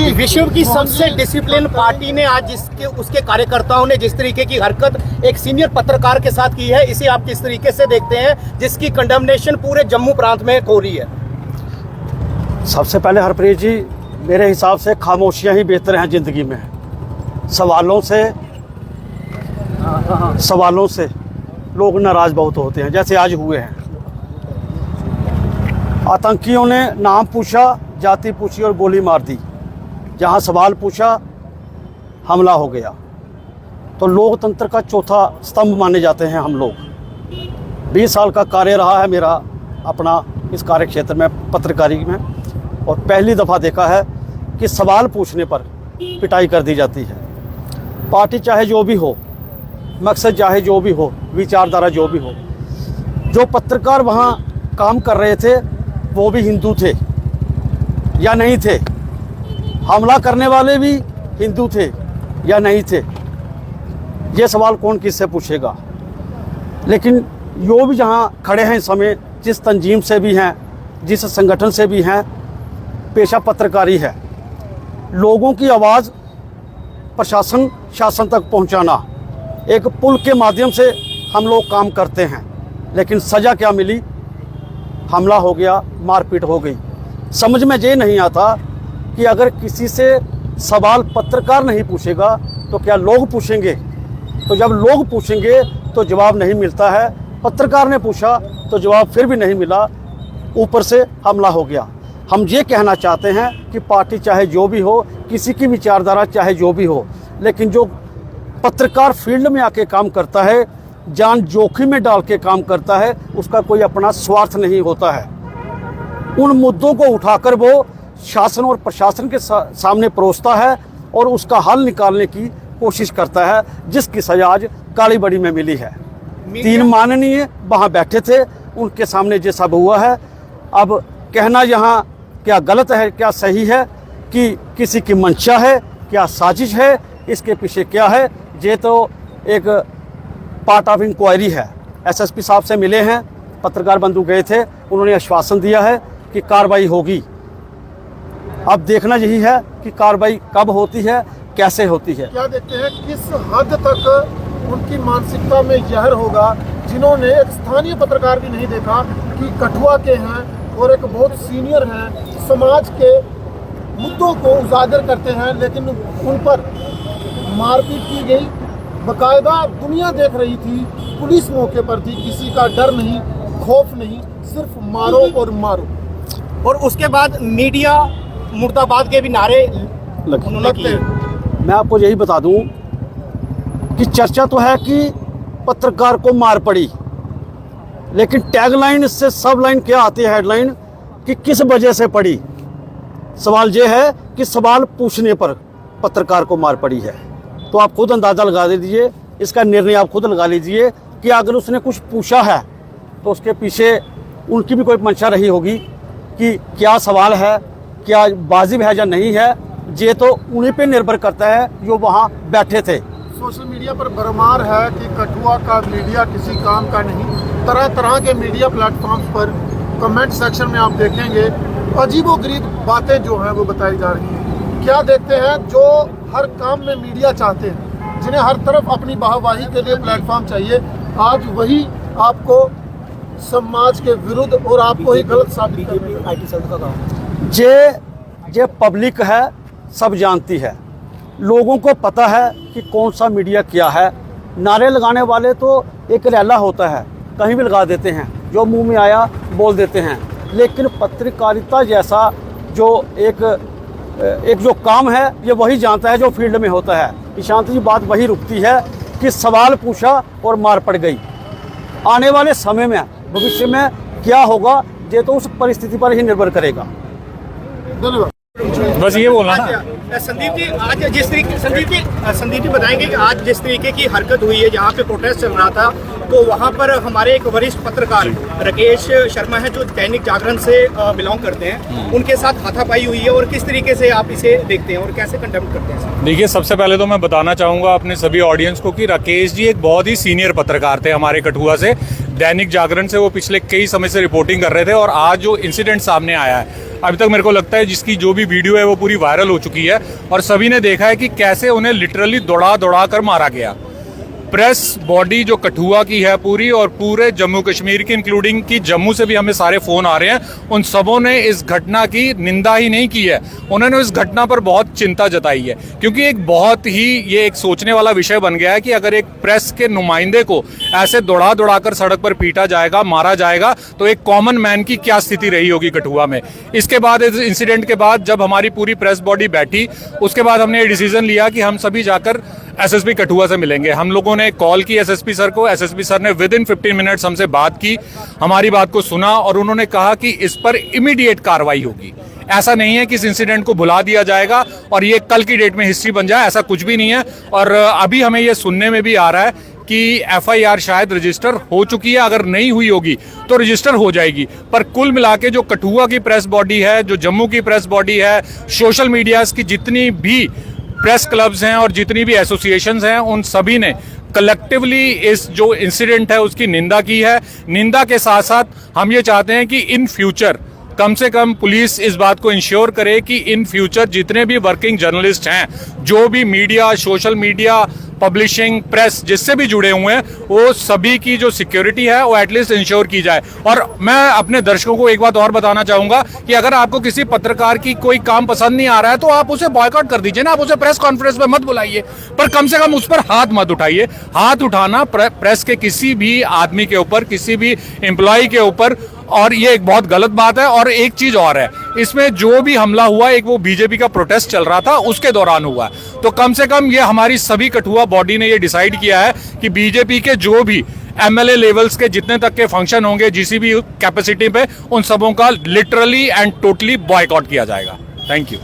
जी, विश्व की सबसे डिसिप्लिन पार्टी ने आज उसके कार्यकर्ताओं ने जिस तरीके की हरकत एक सीनियर पत्रकार के साथ की है, इसे आप किस तरीके से देखते हैं, जिसकी कंडेमनेशन पूरे जम्मू प्रांत में हो रही है? सबसे पहले हरप्रीत जी, मेरे हिसाब से खामोशियां ही बेहतर हैं ज़िंदगी में। सवालों से लोग नाराज़ बहुत होते हैं, जैसे आज हुए हैं। आतंकियों ने नाम पूछा, जाति पूछी और गोली मार दी। जहां सवाल पूछा, हमला हो गया। तो लोकतंत्र का चौथा स्तंभ माने जाते हैं हम लोग। 20 साल का कार्य रहा है मेरा अपना इस कार्य क्षेत्र में, पत्रकारी में, और पहली दफ़ा देखा है कि सवाल पूछने पर पिटाई कर दी जाती है। पार्टी चाहे जो भी हो, मकसद चाहे जो भी हो, विचारधारा जो भी हो, जो पत्रकार वहाँ काम कर रहे थे वो भी हिंदू थे या नहीं थे, हमला करने वाले भी हिंदू थे या नहीं थे, ये सवाल कौन किससे पूछेगा। लेकिन जो भी जहाँ खड़े हैं इस समय, जिस तंजीम से भी हैं, जिस संगठन से भी हैं, पेशा पत्रकारी है। लोगों की आवाज़ प्रशासन शासन तक पहुँचाना, एक पुल के माध्यम से हम लोग काम करते हैं। लेकिन सज़ा क्या मिली? हमला हो गया, मारपीट हो गई। समझ में ये नहीं आता कि अगर किसी से सवाल पत्रकार नहीं पूछेगा तो क्या लोग पूछेंगे? तो जब लोग पूछेंगे तो जवाब नहीं मिलता है। पत्रकार ने पूछा तो जवाब फिर भी नहीं मिला, ऊपर से हमला हो गया। हम ये कहना चाहते हैं कि पार्टी चाहे जो भी हो, किसी की विचारधारा चाहे जो भी हो, लेकिन जो पत्रकार फील्ड में आके काम करता है, जान जोखिम में डाल के काम करता है, उसका कोई अपना स्वार्थ नहीं होता है। उन मुद्दों को उठाकर वो शासन और प्रशासन के सामने परोसता है और उसका हल निकालने की कोशिश करता है, जिसकी सजा आज काली बड़ी में मिली है। 3 माननीय वहाँ बैठे थे, उनके सामने ये सब हुआ है। अब कहना यहाँ क्या गलत है, क्या सही है, कि किसी की मंशा है, क्या साजिश है, इसके पीछे क्या है, ये तो एक पार्ट ऑफ इंक्वायरी है। एसएसपी साहब से मिले हैं, पत्रकार बंधु गए थे, उन्होंने आश्वासन दिया है कि कार्रवाई होगी। अब देखना यही है कि कार्रवाई कब होती है, कैसे होती है। क्या देखते हैं किस हद तक उनकी मानसिकता में जहर होगा, जिन्होंने एक स्थानीय पत्रकार भी नहीं देखा कि कठुआ के हैं और एक बहुत सीनियर हैं, समाज के मुद्दों को उजागर करते हैं, लेकिन उन पर मारपीट की गई। बकायदा दुनिया देख रही थी, पुलिस मौके पर थी, किसी का डर नहीं, खौफ नहीं, सिर्फ मारो और मारो। और उसके बाद मीडिया मुर्दाबाद के भी नारे लगते हैं। मैं आपको यही बता दूं कि चर्चा तो है कि पत्रकार को मार पड़ी, लेकिन टैगलाइन से सब लाइन क्या आती है, हेडलाइन, कि किस वजह से पड़ी। सवाल ये है कि सवाल पूछने पर पत्रकार को मार पड़ी है। तो आप खुद अंदाज़ा लगा दीजिए, इसका निर्णय आप खुद लगा लीजिए कि अगर उसने कुछ पूछा है तो उसके पीछे उनकी भी कोई मंशा रही होगी कि क्या सवाल है, क्या वाजिब है या नहीं है। ये तो उन्हीं पे निर्भर करता है जो वहाँ बैठे थे। सोशल मीडिया पर भरमार है कि कठुआ का मीडिया किसी काम का नहीं। तरह तरह के मीडिया प्लेटफॉर्म्स पर कमेंट सेक्शन में आप देखेंगे अजीबोगरीब बातें जो हैं वो बताई जा रही हैं। क्या देखते हैं, जो हर काम में मीडिया चाहते हैं, जिन्हें हर तरफ अपनी वाहवाही के लिए प्लेटफॉर्म चाहिए, आज वही आपको समाज के विरुद्ध और आपको ही गलत साबित करने। ये पब्लिक है, सब जानती है, लोगों को पता है कि कौन सा मीडिया क्या है। नारे लगाने वाले तो एक रैला होता है, कहीं भी लगा देते हैं, जो मुंह में आया बोल देते हैं। लेकिन पत्रकारिता जैसा जो एक जो काम है, ये वही जानता है जो फील्ड में होता है। ईशांत जी, बात वही रुकती है कि सवाल पूछा और मार पड़ गई। आने वाले समय में, भविष्य में क्या होगा, ये तो उस परिस्थिति पर ही निर्भर करेगा। धन्यवाद। बस ये बोलना ना। संदीप जी, आज जिस तरीके संदीप जी बताएंगे कि आज जिस तरीके की हरकत हुई है, जहाँ पे प्रोटेस्ट चल रहा था, तो वहाँ पर हमारे एक वरिष्ठ पत्रकार राकेश शर्मा है जो दैनिक जागरण से बिलोंग करते हैं, उनके साथ हाथापाई हुई है, और किस तरीके से आप इसे देखते हैं और कैसे कंडेम करते हैं? देखिए, सबसे पहले तो मैं बताना चाहूँगा अपने सभी ऑडियंस को कि राकेश जी एक बहुत ही सीनियर पत्रकार थे हमारे कठुआ से। दैनिक जागरण से वो पिछले कई समय से रिपोर्टिंग कर रहे थे, और आज जो इंसिडेंट सामने आया है, अभी तक मेरे को लगता है जिसकी जो भी वीडियो है वो पूरी वायरल हो चुकी है, और सभी ने देखा है कि कैसे उन्हें लिटरली दौड़ा कर मारा गया। प्रेस बॉडी जो कठुआ की है पूरी, और पूरे जम्मू कश्मीर की, इंक्लूडिंग कि जम्मू से भी हमें सारे फोन आ रहे हैं, उन सबों ने इस घटना की निंदा ही नहीं की है, उन्होंने इस घटना पर बहुत चिंता जताई है। क्योंकि एक बहुत ही ये एक सोचने वाला विषय बन गया है कि अगर एक प्रेस के नुमाइंदे को ऐसे दौड़ा कर सड़क पर पीटा जाएगा, मारा जाएगा, तो एक कॉमन मैन की क्या स्थिति रही होगी कठुआ में। इसके बाद, इस इंसिडेंट के बाद जब हमारी पूरी प्रेस बॉडी बैठी, उसके बाद हमने ये डिसीजन लिया कि हम सभी जाकर एसएसपी कठुआ से मिलेंगे। हम लोगों ने कॉल की एसएसपी सर को, एसएसपी सर ने विद इन 15 मिनट्स हमसे बात की, हमारी बात को सुना, और उन्होंने कहा कि इस पर इमीडिएट कार्रवाई होगी। ऐसा नहीं है कि इस इंसिडेंट को भुला दिया जाएगा और ये कल की डेट में हिस्ट्री बन जाए, ऐसा कुछ भी नहीं है। और अभी हमें ये सुनने में भी आ रहा है कि एफआईआर शायद रजिस्टर हो चुकी है, अगर नहीं हुई होगी तो रजिस्टर हो जाएगी। पर कुल मिला के जो कठुआ की प्रेस बॉडी है, जो जम्मू की प्रेस बॉडी है, सोशल मीडिया की जितनी भी प्रेस क्लब्स हैं और जितनी भी एसोसिएशंस हैं, उन सभी ने कलेक्टिवली इस जो इंसिडेंट है उसकी निंदा की है। निंदा के साथ साथ हम ये चाहते हैं कि इन फ्यूचर कम से कम पुलिस इस बात को इंश्योर करे कि इन फ्यूचर जितने भी वर्किंग जर्नलिस्ट हैं, जो भी media, social media, publishing, press जिससे भी जुड़े हुए हैं, वो सभी की जो सिक्योरिटी है वो एटलीस्ट इंश्योर की जाए। और मैं अपने दर्शकों को एक बात और बताना चाहूंगा कि अगर आपको किसी पत्रकार की कोई काम पसंद नहीं आ रहा है तो आप उसे बॉयकॉट कर दीजिए ना, आप उसे प्रेस कॉन्फ्रेंस में मत बुलाइए, पर कम से कम उस पर हाथ मत उठाइए। हाथ उठाना प्रेस के किसी भी आदमी के ऊपर, किसी भी एम्प्लॉय के ऊपर, और ये एक बहुत गलत बात है। और एक चीज और है, इसमें जो भी हमला हुआ, एक वो बीजेपी का प्रोटेस्ट चल रहा था उसके दौरान हुआ, तो कम से कम ये हमारी सभी कठुआ बॉडी ने ये डिसाइड किया है कि बीजेपी के जो भी एमएलए लेवल्स के जितने तक के फंक्शन होंगे जिसी भी कैपेसिटी पे, उन सबों का लिटरली एंड टोटली बॉयकॉट किया जाएगा। Thank you.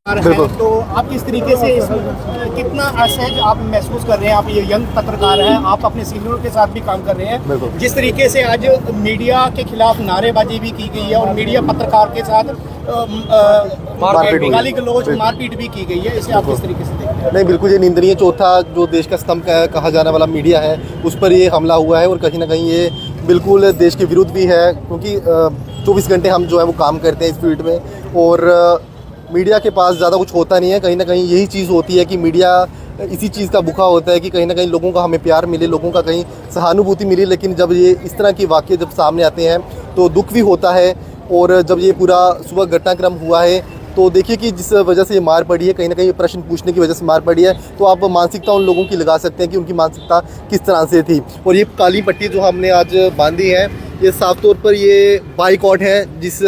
तो आप किस तरीके से कितना असहज आप महसूस कर रहे हैं? आप ये यंग पत्रकार हैं, आप अपने सीनियरों के साथ भी काम कर रहे हैं, जिस तरीके से आज मीडिया के खिलाफ नारेबाजी भी की गई है और मीडिया पत्रकार के साथ गाली गलौज, मारपीट भी की गई है, इसे आप किस तरीके से देखते हैं? नहीं, बिल्कुल ये निंदनीय। चौथा जो देश का स्तंभ कहा जाने वाला मीडिया है, उस पर ये हमला हुआ है, और कहीं ना कहीं ये बिल्कुल देश के विरुद्ध भी है, क्योंकि 24 घंटे हम जो है वो काम करते हैं इस फील्ड में, और मीडिया के पास ज़्यादा कुछ होता नहीं है। कहीं ना कहीं यही चीज़ होती है कि मीडिया इसी चीज़ का भूखा होता है कि कहीं ना कहीं लोगों का हमें प्यार मिले, लोगों का कहीं सहानुभूति मिले। लेकिन जब ये इस तरह के वाक़ये जब सामने आते हैं तो दुख भी होता है। और जब ये पूरा सुबह घटनाक्रम हुआ है तो देखिए कि जिस वजह से ये मार पड़ी है, कहीं ना कहीं प्रश्न पूछने की वजह से मार पड़ी है, तो आप मानसिकता उन लोगों की लगा सकते हैं कि उनकी मानसिकता किस तरह से थी। और ये काली पट्टी जो हमने आज बांधी है, ये साफ तौर पर ये बाइकॉट है, जिस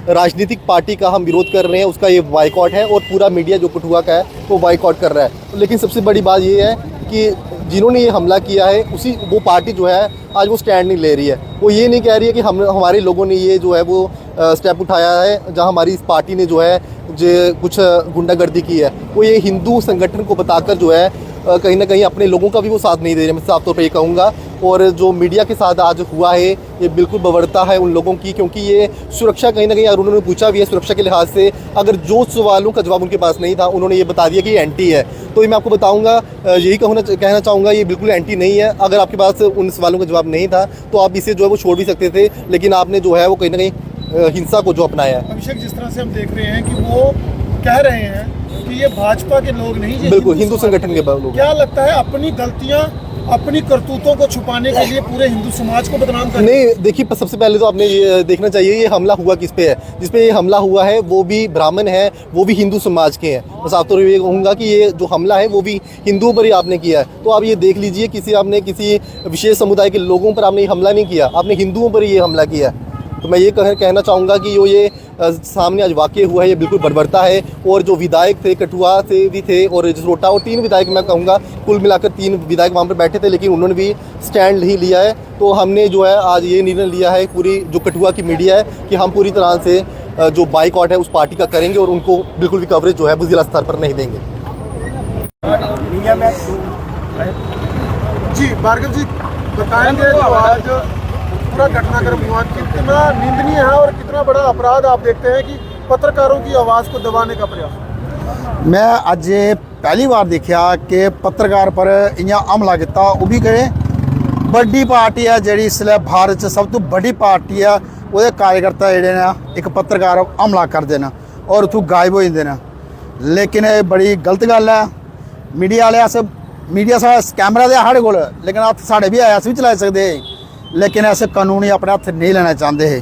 राजनीतिक पार्टी का हम विरोध कर रहे हैं उसका ये बाइकॉट है, और पूरा मीडिया जो कठुआ का है वो बाइकॉट कर रहा है। लेकिन सबसे बड़ी बात ये है कि जिन्होंने ये हमला किया है उसी वो पार्टी जो है आज वो स्टैंड नहीं ले रही है। वो ये नहीं कह रही है कि हमारे लोगों ने ये जो है वो स्टेप उठाया है, जहां हमारी इस पार्टी ने जो है जो कुछ गुंडागर्दी की है। वो ये हिंदू संगठन को बताकर जो है कहीं ना कहीं अपने लोगों का भी वो साथ नहीं दे रहे, मैं साफ तौर पर ये कहूँगा। और जो मीडिया के साथ आज हुआ है ये बिल्कुल बर्बरता है उन लोगों की, क्योंकि ये सुरक्षा कहीं ना कहीं, और उन्होंने पूछा भी है सुरक्षा के लिहाज से, अगर जो सवालों का जवाब उनके पास नहीं था उन्होंने ये बता दिया कि ये एंटी है। तो ये मैं आपको बताऊंगा, यही कहना चाहूँगा, ये बिल्कुल एंटी नहीं है। अगर आपके पास उन सवालों का जवाब नहीं था तो आप इसे जो है वो छोड़ भी सकते थे, लेकिन आपने जो है वो कहीं ना कहीं हिंसा को जो अपनाया है। अभिषेक, जिस तरह से हम देख रहे हैं कि वो कह रहे हैं कि ये भाजपा के लोग नहीं, ये बिल्कुल हिंदू संगठन के लोग। क्या लगता है अपनी गलतियां, अपनी करतूतों को छुपाने के लिए पूरे हिंदू समाज को बदनाम करते? नहीं, देखिए सबसे पहले तो आपने ये देखना चाहिए ये हमला हुआ किस पे है। जिस पे ये हमला हुआ है वो भी ब्राह्मण है, वो भी हिंदू समाज के हैं। बस आप तो ये कहूँगा कि ये जो हमला है वो भी हिंदुओं पर ही आपने किया है। तो आप ये देख लीजिए, आपने किसी विशेष समुदाय के लोगों पर आपने हमला नहीं किया, आपने हिंदुओं पर ही ये हमला किया। तो मैं ये कहना चाहूँगा कि ये सामने आज वाक़या हुआ है ये बिल्कुल बर्बरता है। और जो विधायक थे कठुआ से भी थे और जसरोटा, और 3 विधायक मैं कहूँगा, कुल मिलाकर 3 विधायक वहाँ पर बैठे थे, लेकिन उन्होंने भी स्टैंड नहीं लिया है। तो हमने जो है आज ये निर्णय लिया है, पूरी जो कठुआ की मीडिया है, कि हम पूरी तरह से जो बाइकआउट है उस पार्टी का करेंगे और उनको बिल्कुल भी कवरेज जो है वो जिला स्तर पर नहीं देंगे। जी भार्गव जी, बताएंगे जो आज पूरा घटनाक्रम हुआ कितना निंदनीय है और कितना बड़ा अपराध आप देखते हैं कि पत्रकारों की आवाज़ को दबाने का प्रयास। मैं अज पहली बार देखा कि पत्रकार पर इ'यां हमला किया, वो भी कहे बड़ी पार्टी है जी इसलिए भारत सब तो बड़ी पार्टी है, वो कार्यकर्ता जोड़े ने एक पत्रकार हमला करते हैं और उतों गायब हो जाते हैं। लेकिन ये बड़ी गलत गल है। मीडिया वाले अस मीडिया साढ़ा कैमरा तो साढ़े को, लेकिन हत्थ साढ़े भी आए, अस भी चलाई सकते, लेकिन ऐसे कानूनी अपने हत्थ नहीं लेना चाहते है।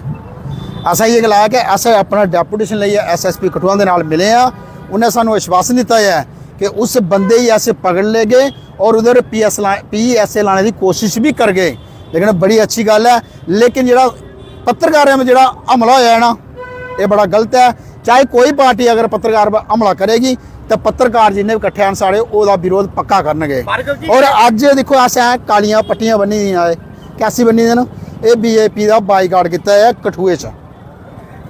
असा ये गलाया कि अस अपना डेपूटेशन लिए SSP कठुआ के नाल मिले हैं, उन्हें सानू विश्वास दिता है कि उस बंदे ही ऐसे पकड़ ले गए और उधर PSA लाने की कोशिश भी कर गए, लेकिन बड़ी अच्छी गल है। लेकिन जो पत्रकारों में जो हमला होया है ना, ये बड़ा गलत है। चाहे कोई पार्टी अगर पत्रकार पर हमला करेगी तो पत्रकार जिन्हें भी इकट्ठे हैं सारे उसका विरोध पक्का करनगे। और अज देखो अस कालियां पट्टियां बनी दी है, कैसी बनी दी ना, ये BJP का बाईकाट किया है कठुए च।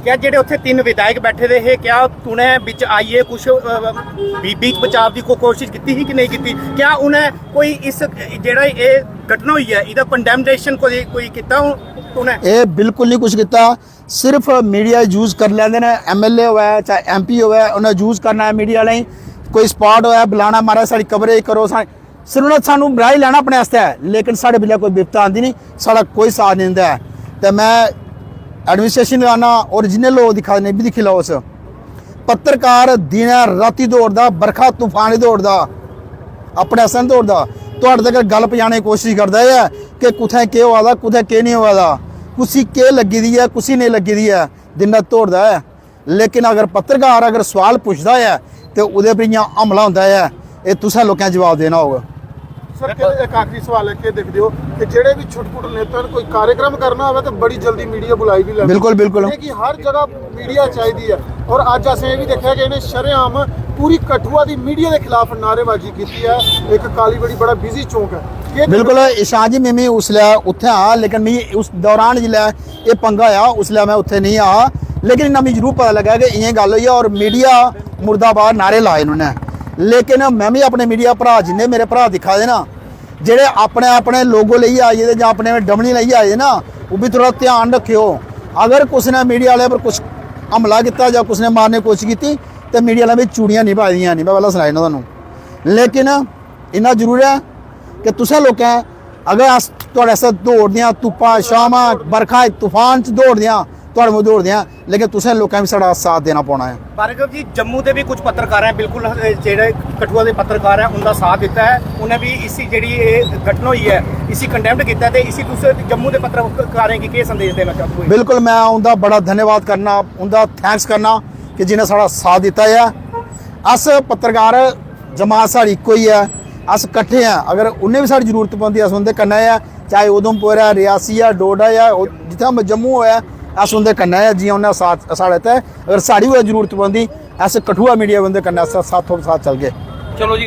क्या जेडे उत्थे 3 विधायक बैठे रहे, क्या उन्हें बिच आइए कुछ बीच बचाव की कोशिश की कि नहीं की? क्या उन्हें कोई इस जेड़ा ये घटना हुई है इहदा कंडेमनेशन कोई किया उन्हें? ये बिल्कुल नहीं कुछ किया, सिर्फ मीडिया यूज कर लेंदे ने। MLA होवे चाहे MP होवे, उन्हें यूज करना है मीडिया वाले। कोई स्पॉट होया बुलाना, मारा साड़ी कवरेज करो, सिर्फ उन्हें सानू बुला ही लेना अपने आस्ते, लेकिन साढ़े बिल्ला कोई विपता आती नहीं, साड़ा कोई साथ नहीं दिंदा है। तो मैं एडमिनिस्ट्रेशन लाना और जिन्हें लोग दिखा नहीं भी दिखी लो, उस पत्रकार दिन राती दौड़दा, बरखा तूफान दौड़दा, अपने आस्ते नहीं दौड़दा, तुहाडे तक गल पजाने की कोशिश करता है कि कुत्थै केह् होआ दा, कुत्थै केह् नहीं होआ दा, कुसी केह् लगी दी है, कुसी नहीं लगी दी है, दिन रात दौड़दा है। लेकिन अगर पत्रकार अगर सवाल पुछदा है तो उहदे पर इ'यां हमला होंदा है, ये तुसें लोकें जवाब देना होगा। सर एक आखिरी सवाल है कि देखते हो कि जेड़े भी छुट-पुट नेता कोई कार्यक्रम करना हो तो बड़ी जल्दी मीडिया बुलाई भी लेंदे। बिल्कुल बिल्कुल कि हर जगह मीडिया चाहिए है। और अज असें ये भी देखा कि इन्हें शरेआम पूरी कठुआ की मीडिया के खिलाफ नारेबाजी की है। एक काली बड़ी बड़ा बिजी चौक है। बिल्कुल ईशान जी, मैं उसलै उत्थे आ, लेकिन मैं उस दौरान जिसलै ये पंगा आया उसलै मैं उत्थे नहीं आ, लेकिन इन्ना मिगी जरूर पता लगा कि इ'यां गल होई है और मीडिया मुर्दाबाद नारे लाए उन्होंने। लेकिन मैं भी अपने मीडिया भरा जिन्हें मेरे भरा दिखा दे ना, जेड़े अपने अपने लोगो लेइयै आए दे जां अपने डमनी लेइयै आए ना, वो भी थोड़ा ध्यान रखियो। अगर कुछ ने मीडिया वाले पर कुछ हमला किया जां कुछ ने मारने की कोशिश की तो मीडिया वाले भी चूड़ियां नहीं पाई दियां, नहीं मैं पहले सनाई ना तुहानूं। लेकिन इन्ना जरूर है कि तुसें लोकें अगर अस तुहाड़े आस्तै दौड़दे आं, धुप्पा छावां बरखा तूफान च दौड़दे आं, तुहाड़े मूंह दौड़दे आं, लेकिन तुसें लोकें भी साढ़ा साथ देना पौना है। भार्गव जी, जम्मू के भी कुछ पत्रकार हैं, बिल्कुल जेडे कठुआ के पत्रकार हैं, उनका साथ दिता है, उन्हें भी इसी जी घटना हुई है इसी कंडेम्ड किया है। इसी तुस जम्मू के पत्रकारें की संदेश देना चाहते हो? बिल्कुल, मैं उनका बड़ा धन्यवाद करना, उनका थैंक्स करना कि जिन्हें साढ़ा साथ दिता है। अस पत्रकार जमात साड़ी इक्को ही है, अस कट्ठे हैं। अगर उन्हें भी साड़ी जरूरत पौंदी अस उनके कन्नै है, चाहे उधमपुर है, रियासी है, डोडा है, जितना जम्मू होया अस उनके कन्नै है, जियां उन्हें साथ साढ़े ते अगर साड़ी जरूरत पौंदी अस कठुआ मीडिया उनके कन्नै साथों साथ चल गए। चलो जी।